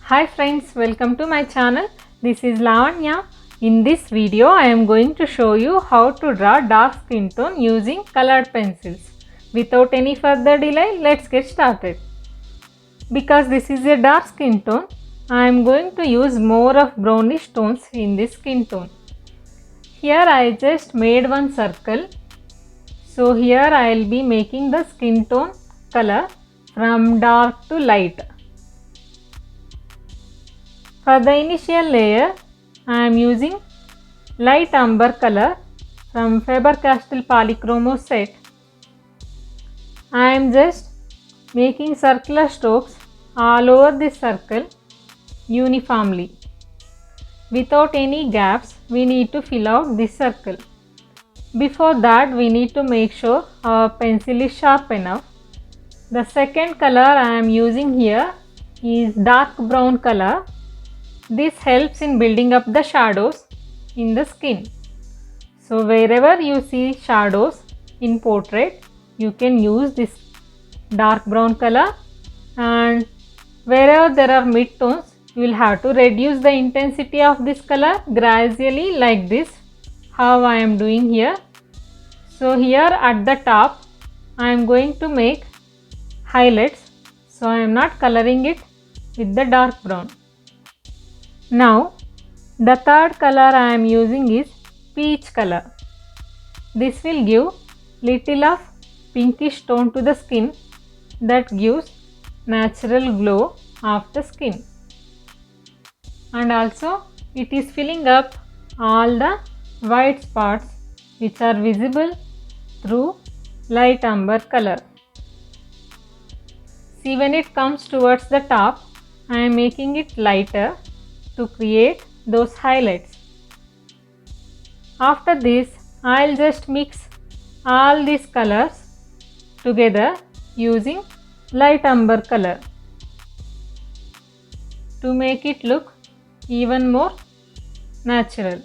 Hi friends, welcome to my channel. This is Lavanya. In this video, I am going to show you how to draw dark skin tone using colored pencils. Without any further delay, let's get started. Because this is a dark skin tone, I am going to use more of brownish tones in this skin tone. Here I just made one circle. So here I will be making the skin tone color from dark to light. For the initial layer, I am using light umber color from Fabercastell polychromos set. I am just making circular strokes all over this circle uniformly. Without any gaps, we need to fill out this circle. Before that, we need to make sure our pencil is sharp enough. The second color I am using here is dark brown color. This helps in building up the shadows in the skin. So wherever you see shadows in portrait, you can use this dark brown color, and wherever there are midtones, you will have to reduce the intensity of this color gradually, like this, how I am doing here. So here at the top, I am going to make highlights. So I am not coloring it with the dark brown. Now the third color I am using is peach color. This will give little of pinkish tone to the skin that gives natural glow of the skin, and also it is filling up all the white spots which are visible through light umber color. See, when it comes towards the top, I am making it lighter to create those highlights. After this, I will just mix all these colors together using light umber color to make it look even more natural.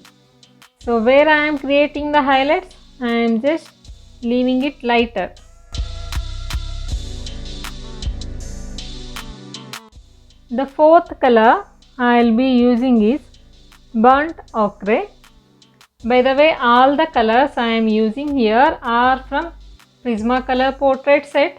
So where I am creating the highlights, I am just leaving it lighter. The fourth color I will be using is burnt ochre. By the way, all the colors I am using here are from Prismacolor Portrait Set.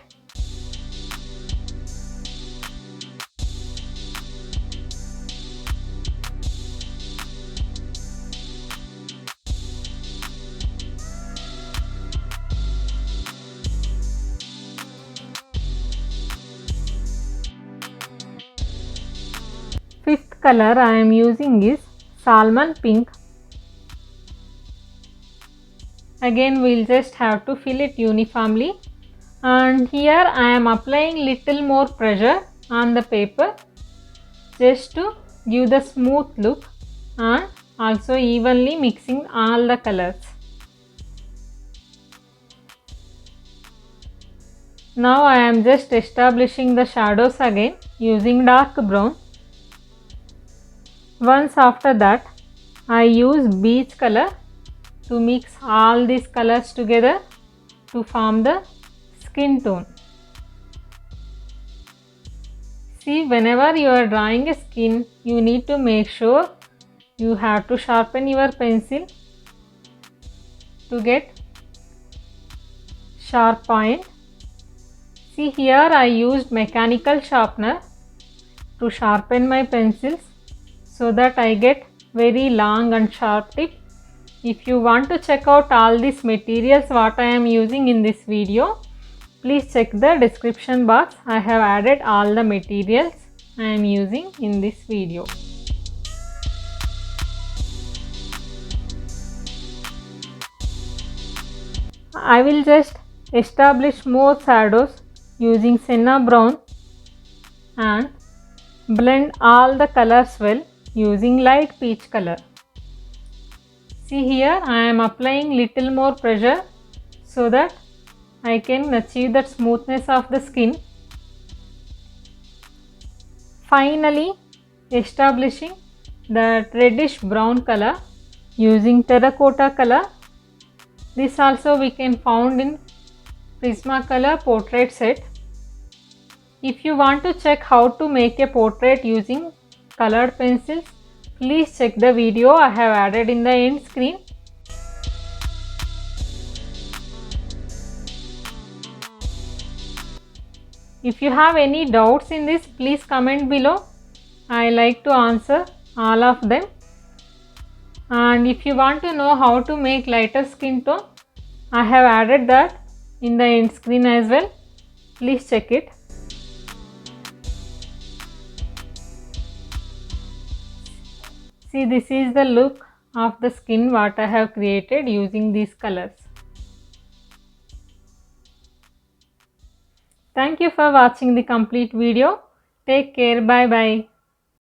Fifth color I am using is salmon pink. Again, we will just have to fill it uniformly, and here I am applying little more pressure on the paper just to give the smooth look, and also evenly mixing all the colors. Now I am just establishing the shadows again using dark brown. Once after that, I use beige color to mix all these colors together to form the skin tone. See, whenever you are drawing a skin, you need to make sure you have to sharpen your pencil to get sharp point. See, here I used mechanical sharpener to sharpen my pencils so that I get very long and sharp tip. If you want to check out all these materials what I am using in this video, please check the description box. I have added all the materials I am using in this video. I will just establish more shadows using Senna brown and blend all the colors well using light peach color. See, here I am applying little more pressure so that I can achieve that smoothness of the skin. Finally, establishing the reddish brown color using terracotta color. This also we can found in Prismacolor Portrait Set. If you want to check how to make a portrait using colored pencils, please check the video I have added in the end screen. If you have any doubts in this, please comment below. I like to answer all of them. And if you want to know how to make lighter skin tone, I have added that in the end screen as well. Please check it. See, this is the look of the skin what I have created using these colors. Thank you for watching the complete video. Take care. Bye bye.